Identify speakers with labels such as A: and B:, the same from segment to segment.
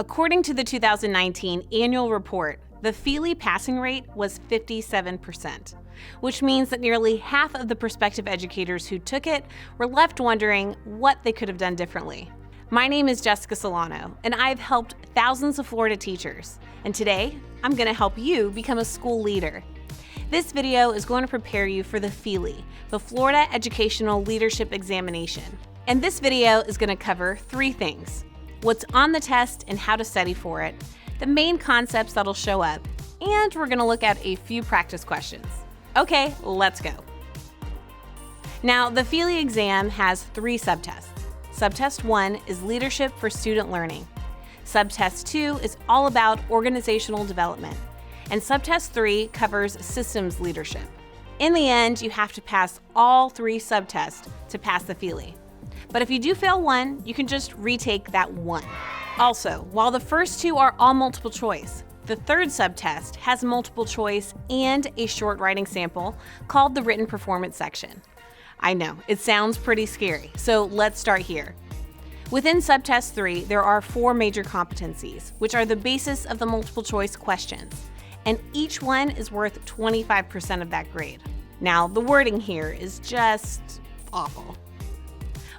A: According to the 2019 annual report, the FELE passing rate was 57%, which means that nearly half of the prospective educators who took it were left wondering what they could have done differently. My name is Jessica Solano, and I've helped thousands of Florida teachers, and today I'm going to help you become a school leader. This video is going to prepare you for the FELE, the Florida Educational Leadership Examination. And this video is going to cover three things: what's on the test and how to study for it, the main concepts that'll show up, and we're going to look at a few practice questions. Okay, let's go. Now, the FELE exam has three subtests. Subtest 1 is leadership for student learning. Subtest 2 is all about organizational development. And Subtest 3 covers systems leadership. In the end, you have to pass all three subtests to pass the FELE. But if you do fail one, you can just retake that one. Also, while the first two are all multiple choice, the third subtest has multiple choice and a short writing sample called the written performance section. I know, it sounds pretty scary, so let's start here. Within Subtest 3, there are 4 major competencies, which are the basis of the multiple choice questions, and each one is worth 25% of that grade. Now, the wording here is just awful.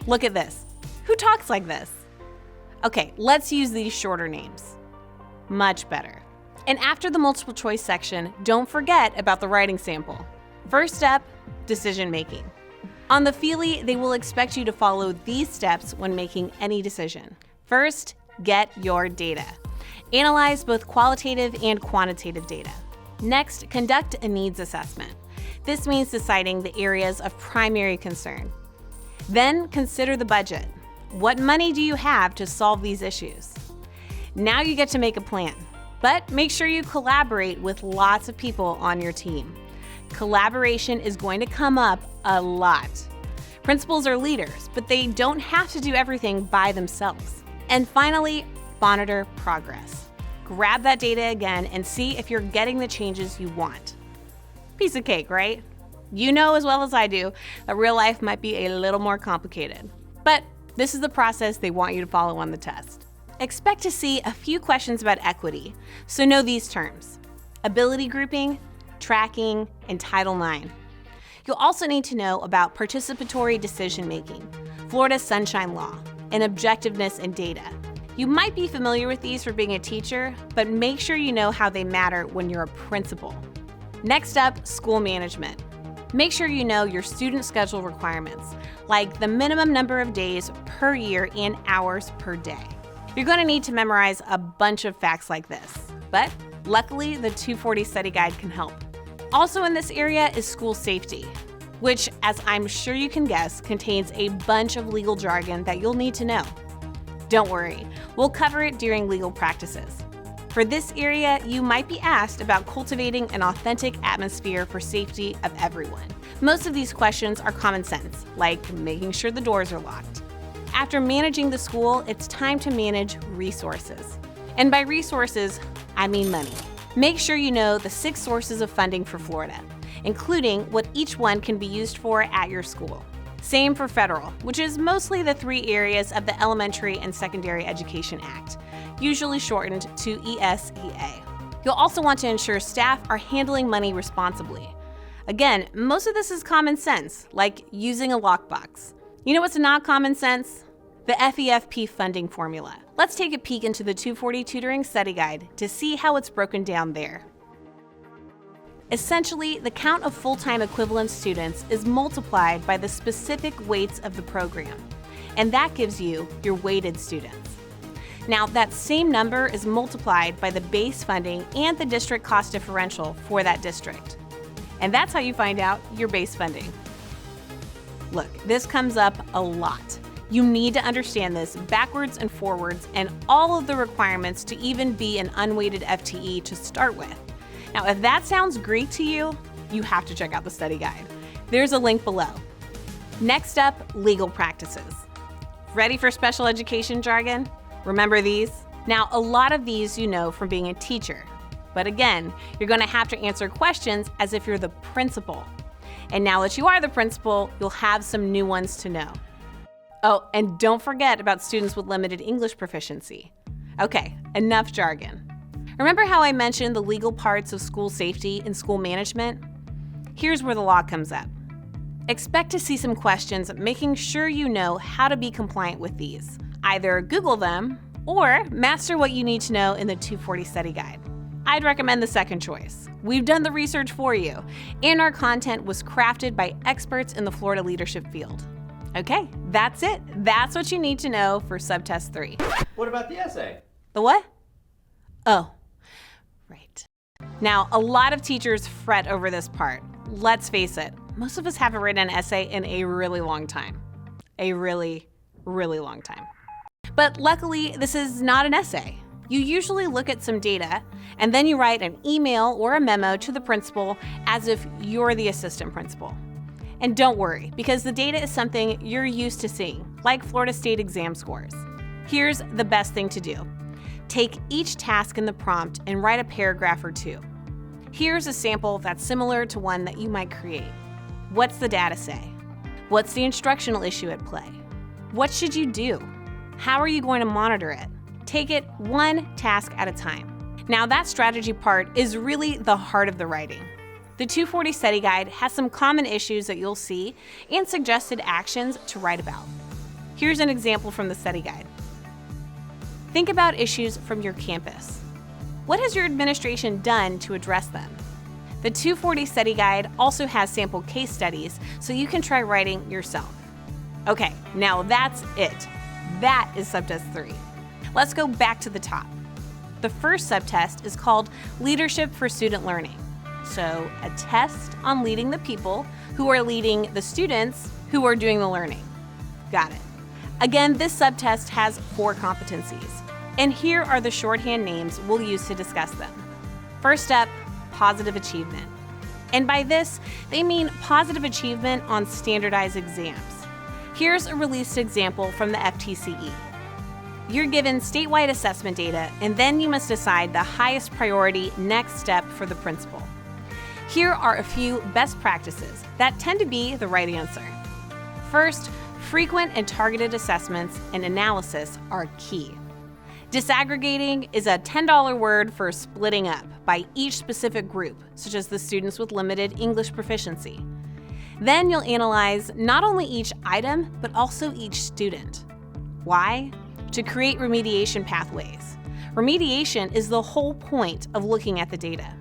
A: Look at this. Who talks like this? Okay, let's use these shorter names. Much better. And after the multiple choice section, don't forget about the writing sample. First up, decision making. On the FELE, they will expect you to follow these steps when making any decision. First, get your data. Analyze both qualitative and quantitative data. Next, conduct a needs assessment. This means deciding the areas of primary concern. Then, consider the budget. What money do you have to solve these issues? Now you get to make a plan, but make sure you collaborate with lots of people on your team. Collaboration is going to come up a lot. Principals are leaders, but they don't have to do everything by themselves. And finally, monitor progress. Grab that data again and see if you're getting the changes you want. Piece of cake, right? You know as well as I do that real life might be a little more complicated. But this is the process they want you to follow on the test. Expect to see a few questions about equity, so know these terms: ability grouping, tracking, and Title IX. You'll also need to know about participatory decision-making, Florida's Sunshine Law, and objectiveness in data. You might be familiar with these for being a teacher, but make sure you know how they matter when you're a principal. Next up, school management. Make sure you know your student schedule requirements, like the minimum number of days per year and hours per day. You're going to need to memorize a bunch of facts like this, but luckily the 240 study guide can help. Also in this area is school safety, which, as I'm sure you can guess, contains a bunch of legal jargon that you'll need to know. Don't worry, we'll cover it during legal practices. For this area, you might be asked about cultivating an authentic atmosphere for safety of everyone. Most of these questions are common sense, like making sure the doors are locked. After managing the school, it's time to manage resources. And by resources, I mean money. Make sure you know the 6 sources of funding for Florida, including what each one can be used for at your school. Same for federal, which is mostly the 3 areas of the Elementary and Secondary Education Act, usually shortened to ESEA. You'll also want to ensure staff are handling money responsibly. Again, most of this is common sense, like using a lockbox. You know what's not common sense? The FEFP funding formula. Let's take a peek into the 240 Tutoring Study Guide to see how it's broken down there. Essentially, the count of full-time equivalent students is multiplied by the specific weights of the program, and that gives you your weighted students. Now, that same number is multiplied by the base funding and the district cost differential for that district. And that's how you find out your base funding. Look, this comes up a lot. You need to understand this backwards and forwards and all of the requirements to even be an unweighted FTE to start with. Now, if that sounds great to you, you have to check out the study guide. There's a link below. Next up, legal practices. Ready for special education jargon? Remember these? Now, a lot of these you know from being a teacher, but again, you're going to have to answer questions as if you're the principal. And now that you are the principal, you'll have some new ones to know. Oh, and don't forget about students with limited English proficiency. Okay, enough jargon. Remember how I mentioned the legal parts of school safety and school management? Here's where the law comes up. Expect to see some questions making sure you know how to be compliant with these. Either Google them or master what you need to know in the 240 Study Guide. I'd recommend the second choice. We've done the research for you, and our content was crafted by experts in the Florida leadership field. Okay, that's it. That's what you need to know for Subtest 3.
B: What about the essay?
A: The what? Oh, right. Now, a lot of teachers fret over this part. Let's face it, most of us haven't written an essay in a really long time. A really, really long time. But luckily, this is not an essay. You usually look at some data, and then you write an email or a memo to the principal as if you're the assistant principal. And don't worry, because the data is something you're used to seeing, like Florida State exam scores. Here's the best thing to do. Take each task in the prompt and write a paragraph or two. Here's a sample that's similar to one that you might create. What's the data say? What's the instructional issue at play? What should you do? How are you going to monitor it? Take it one task at a time. Now that strategy part is really the heart of the writing. The 240 Study Guide has some common issues that you'll see and suggested actions to write about. Here's an example from the study guide. Think about issues from your campus. What has your administration done to address them? The 240 Study Guide also has sample case studies, so you can try writing yourself. Okay, now that's it. That is Subtest 3. Let's go back to the top. The first subtest is called Leadership for Student Learning. So, a test on leading the people who are leading the students who are doing the learning. Got it. Again, this subtest has 4 competencies. And here are the shorthand names we'll use to discuss them. First up, positive achievement. And by this, they mean positive achievement on standardized exams. Here's a released example from the FTCE. You're given statewide assessment data, and then you must decide the highest priority next step for the principal. Here are a few best practices that tend to be the right answer. First, frequent and targeted assessments and analysis are key. Disaggregating is a $10 word for splitting up by each specific group, such as the students with limited English proficiency. Then you'll analyze not only each item, but also each student. Why? To create remediation pathways. Remediation is the whole point of looking at the data.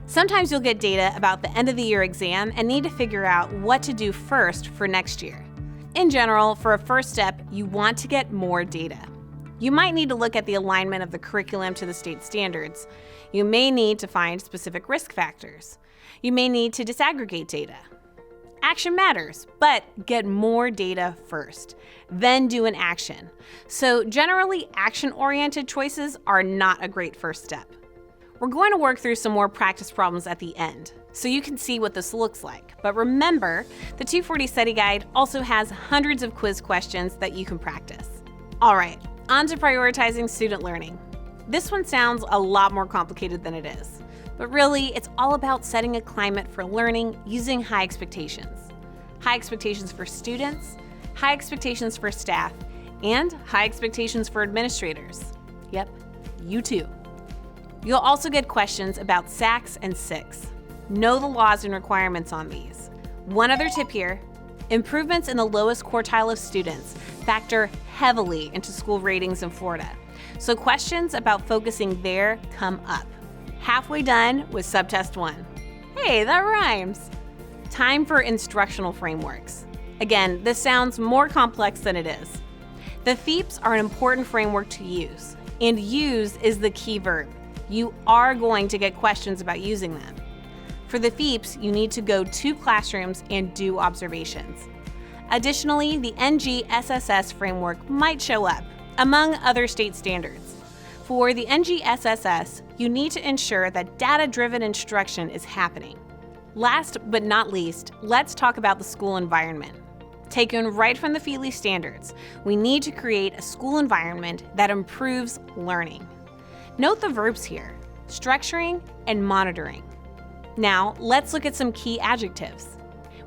A: Sometimes you'll get data about the end of the year exam and need to figure out what to do first for next year. In general, for a first step, you want to get more data. You might need to look at the alignment of the curriculum to the state standards. You may need to find specific risk factors. You may need to disaggregate data. Action matters, but get more data first, then do an action. So generally, action-oriented choices are not a great first step. We're going to work through some more practice problems at the end, so you can see what this looks like. But remember, the 240 Study Guide also has hundreds of quiz questions that you can practice. All right, on to prioritizing student learning. This one sounds a lot more complicated than it is. But really, it's all about setting a climate for learning using high expectations. High expectations for students, high expectations for staff, and high expectations for administrators. Yep, you too. You'll also get questions about SACs and SICs. Know the laws and requirements on these. One other tip here, improvements in the lowest quartile of students factor heavily into school ratings in Florida. So questions about focusing there come up. Halfway done with Subtest 1. Hey, that rhymes. Time for instructional frameworks. Again, this sounds more complex than it is. The FEPs are an important framework to use, and use is the key verb. You are going to get questions about using them. For the FEPs, you need to go to classrooms and do observations. Additionally, the NG-SSS framework might show up, among other state standards. For the NG-SSS, you need to ensure that data-driven instruction is happening. Last but not least, let's talk about the school environment. Taken right from the FELE standards, we need to create a school environment that improves learning. Note the verbs here, structuring and monitoring. Now, let's look at some key adjectives.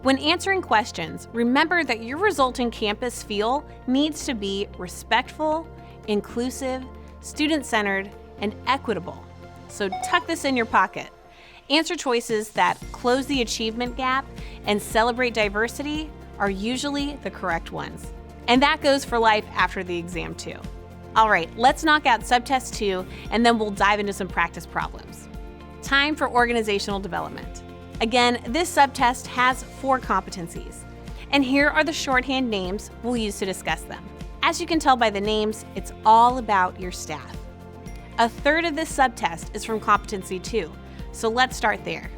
A: When answering questions, remember that your resulting campus feel needs to be respectful, inclusive, student-centered, and equitable. So tuck this in your pocket. Answer choices that close the achievement gap and celebrate diversity are usually the correct ones. And that goes for life after the exam too. All right, let's knock out Subtest 2 and then we'll dive into some practice problems. Time for organizational development. Again, this subtest has 4 competencies. And here are the shorthand names we'll use to discuss them. As you can tell by the names, it's all about your staff. A third of this subtest is from competency 2, so let's start there.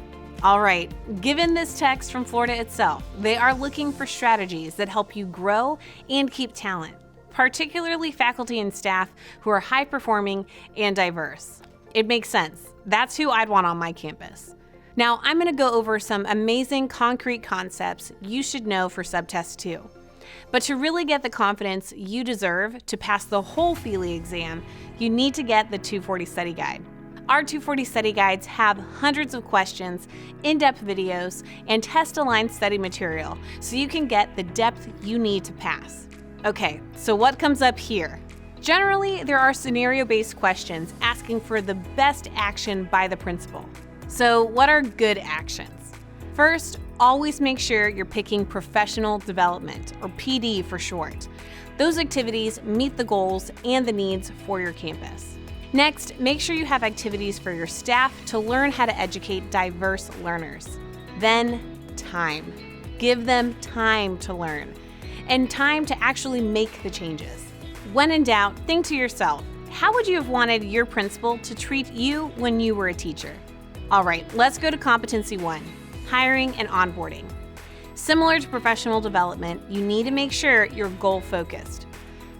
A: All right, given this text from Florida itself, they are looking for strategies that help you grow and keep talent, particularly faculty and staff who are high-performing and diverse. It makes sense. That's who I'd want on my campus. Now, I'm going to go over some amazing concrete concepts you should know for Subtest 2. But to really get the confidence you deserve to pass the whole FELE exam, you need to get the 240 study guide. Our 240 study guides have hundreds of questions, in-depth videos, and test-aligned study material so you can get the depth you need to pass. Okay, so what comes up here? Generally, there are scenario-based questions asking for the best action by the principal. So what are good actions? First, always make sure you're picking professional development, or PD for short. Those activities meet the goals and the needs for your campus. Next, make sure you have activities for your staff to learn how to educate diverse learners. Then, time. Give them time to learn and time to actually make the changes. When in doubt, think to yourself, how would you have wanted your principal to treat you when you were a teacher? All right, let's go to competency 1, hiring and onboarding. Similar to professional development, you need to make sure you're goal-focused.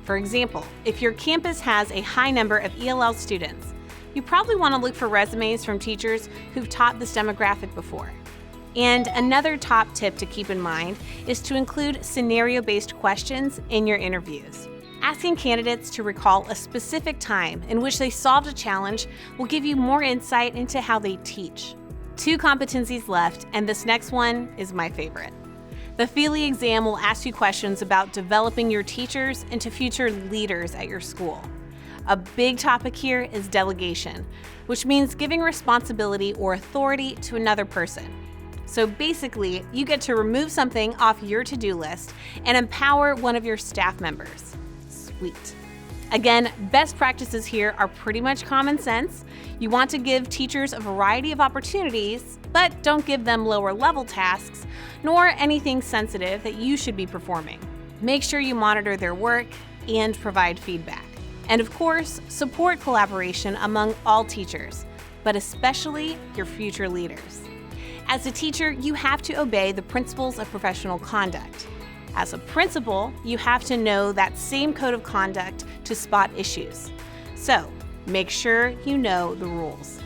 A: For example, if your campus has a high number of ELL students, you probably want to look for resumes from teachers who've taught this demographic before. And another top tip to keep in mind is to include scenario-based questions in your interviews. Asking candidates to recall a specific time in which they solved a challenge will give you more insight into how they teach. 2 competencies left, and this next one is my favorite. The FELE exam will ask you questions about developing your teachers into future leaders at your school. A big topic here is delegation, which means giving responsibility or authority to another person. So basically, you get to remove something off your to-do list and empower one of your staff members. Sweet. Again, best practices here are pretty much common sense. You want to give teachers a variety of opportunities, but don't give them lower level tasks, nor anything sensitive that you should be performing. Make sure you monitor their work and provide feedback. And of course, support collaboration among all teachers, but especially your future leaders. As a teacher, you have to obey the principles of professional conduct. As a principal, you have to know that same code of conduct to spot issues. So, make sure you know the rules.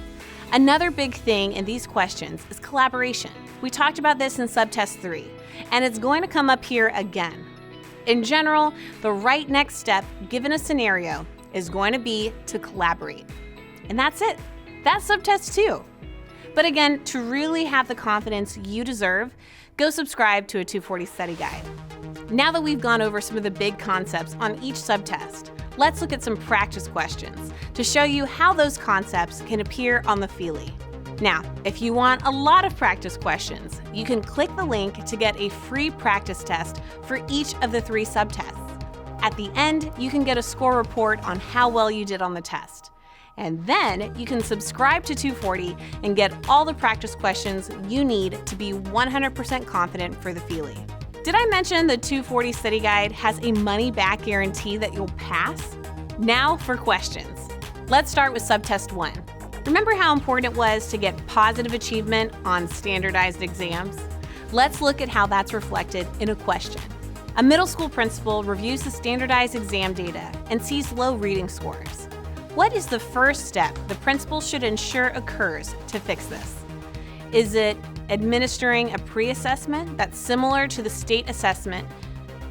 A: Another big thing in these questions is collaboration. We talked about this in Subtest 3, and it's going to come up here again. In general, the right next step, given a scenario, is going to be to collaborate. And that's it. That's Subtest 2. But again, to really have the confidence you deserve, go subscribe to a 240 study guide. Now that we've gone over some of the big concepts on each subtest, let's look at some practice questions to show you how those concepts can appear on the FELE. Now, if you want a lot of practice questions, you can click the link to get a free practice test for each of the 3 subtests. At the end, you can get a score report on how well you did on the test. And then you can subscribe to 240 and get all the practice questions you need to be 100% confident for the FELE. Did I mention the 240 study guide has a money-back guarantee that you'll pass? Now for questions. Let's start with Subtest 1. Remember how important it was to get positive achievement on standardized exams? Let's look at how that's reflected in a question. A middle school principal reviews the standardized exam data and sees low reading scores. What is the first step the principal should ensure occurs to fix this? Is it administering a pre-assessment that's similar to the state assessment,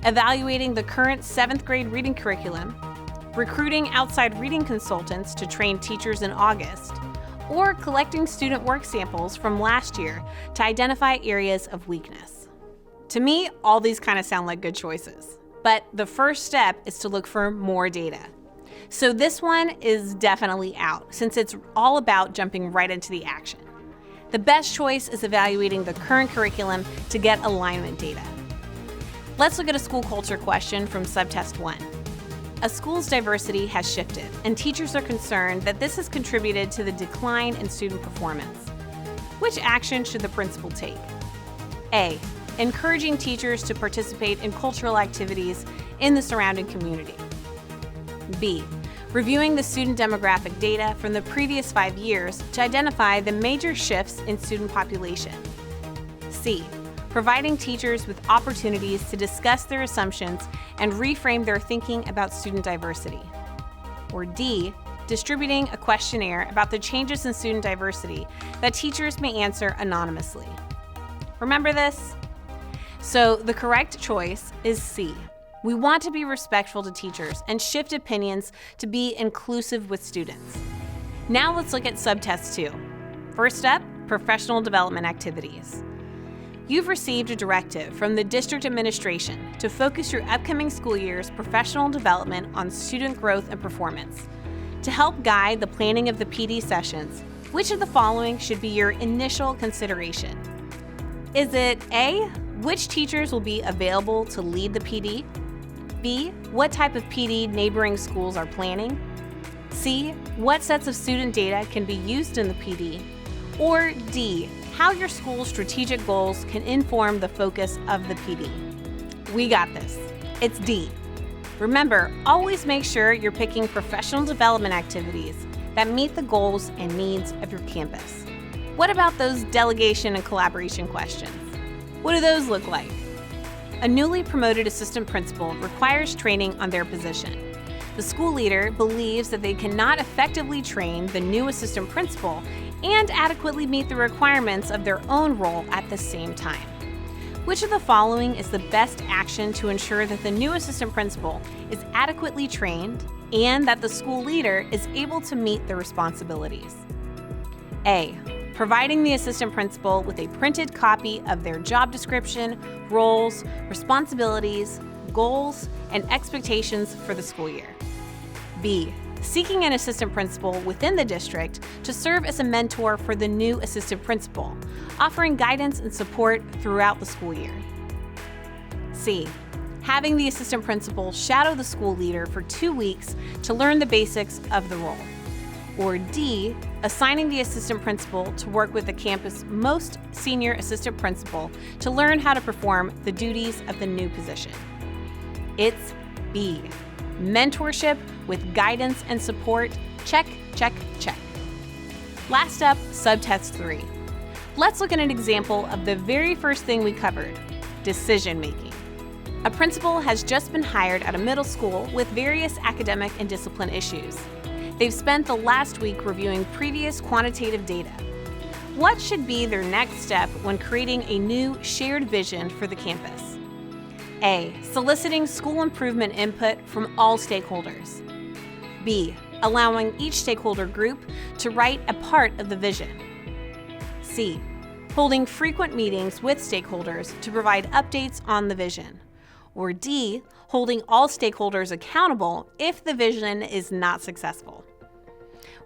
A: evaluating the current 7th grade reading curriculum, recruiting outside reading consultants to train teachers in August, or collecting student work samples from last year to identify areas of weakness? To me, all these kind of sound like good choices. But the first step is to look for more data. So this one is definitely out, since it's all about jumping right into the action. The best choice is evaluating the current curriculum to get alignment data. Let's look at a school culture question from Subtest 1. A school's diversity has shifted, and teachers are concerned that this has contributed to the decline in student performance. Which action should the principal take? A. Encouraging teachers to participate in cultural activities in the surrounding community. B. Reviewing the student demographic data from the previous 5 years to identify the major shifts in student population. C. Providing teachers with opportunities to discuss their assumptions and reframe their thinking about student diversity. Or D. Distributing a questionnaire about the changes in student diversity that teachers may answer anonymously. Remember this? So the correct choice is C. We want to be respectful to teachers and shift opinions to be inclusive with students. Now let's look at Subtest 2. First up, professional development activities. You've received a directive from the district administration to focus your upcoming school year's professional development on student growth and performance. To help guide the planning of the PD sessions, which of the following should be your initial consideration? Is it A, which teachers will be available to lead the PD? B, what type of PD neighboring schools are planning? C, what sets of student data can be used in the PD? Or D, how your school's strategic goals can inform the focus of the PD? We got this. It's D. Remember, always make sure you're picking professional development activities that meet the goals and needs of your campus. What about those delegation and collaboration questions? What do those look like? A newly promoted assistant principal requires training on their position. The school leader believes that they cannot effectively train the new assistant principal and adequately meet the requirements of their own role at the same time. Which of the following is the best action to ensure that the new assistant principal is adequately trained and that the school leader is able to meet their responsibilities? A. Providing the assistant principal with a printed copy of their job description, roles, responsibilities, goals, and expectations for the school year. B. Seeking an assistant principal within the district to serve as a mentor for the new assistant principal, offering guidance and support throughout the school year. C. Having the assistant principal shadow the school leader for 2 weeks to learn the basics of the role. Or D. Assigning the assistant principal to work with the campus' most senior assistant principal to learn how to perform the duties of the new position. It's B. Mentorship with guidance and support. Check, check, check. Last up, Subtest 3. Let's look at an example of the very first thing we covered, decision making. A principal has just been hired at a middle school with various academic and discipline issues. They've spent the last week reviewing previous quantitative data. What should be their next step when creating a new shared vision for the campus? A. Soliciting school improvement input from all stakeholders. B. Allowing each stakeholder group to write a part of the vision. C. Holding frequent meetings with stakeholders to provide updates on the vision. Or D. Holding all stakeholders accountable if the vision is not successful.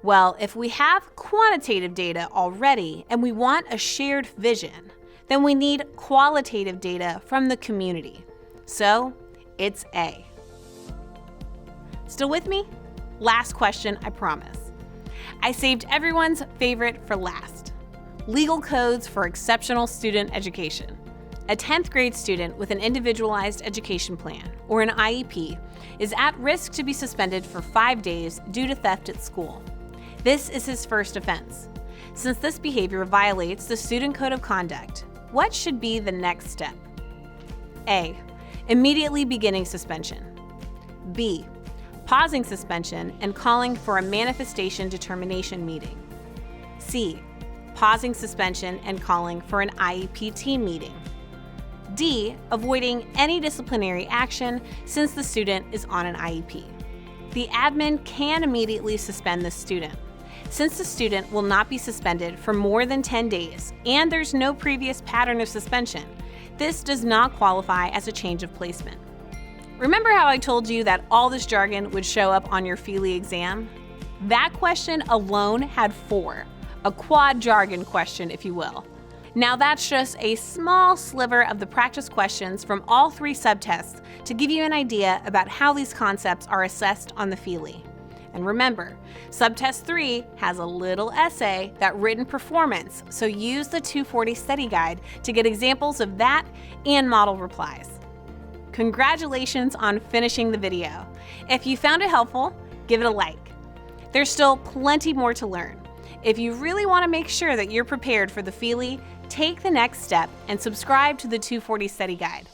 A: Well, if we have quantitative data already and we want a shared vision, then we need qualitative data from the community. So, it's A. Still with me? Last question, I promise. I saved everyone's favorite for last. Legal codes for exceptional student education. A 10th grade student with an individualized education plan, or an IEP, is at risk to be suspended for 5 days due to theft at school. This is his first offense. Since this behavior violates the student code of conduct, what should be the next step? A. Immediately beginning suspension. B. Pausing suspension and calling for a manifestation determination meeting. C. Pausing suspension and calling for an IEP team meeting. D. Avoiding any disciplinary action since the student is on an IEP. The admin can immediately suspend the student. Since the student will not be suspended for more than 10 days and there's no previous pattern of suspension, this does not qualify as a change of placement. Remember how I told you that all this jargon would show up on your FELE exam? That question alone had 4, a quad jargon question, if you will. Now that's just a small sliver of the practice questions from all 3 subtests to give you an idea about how these concepts are assessed on the FELE. And remember, subtest 3 has a little essay, that written performance, so use the 240 study guide to get examples of that and model replies. Congratulations on finishing the video. If you found it helpful, give it a like. There's still plenty more to learn. If you really want to make sure that you're prepared for the FELE, take the next step and subscribe to the 240 study guide.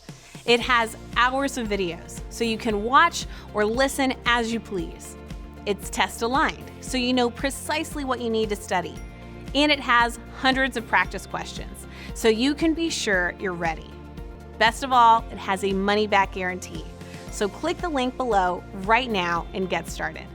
A: It has hours of videos, so you can watch or listen as you please. It's test aligned, so you know precisely what you need to study. And it has hundreds of practice questions, so you can be sure you're ready. Best of all, it has a money-back guarantee. So click the link below right now and get started.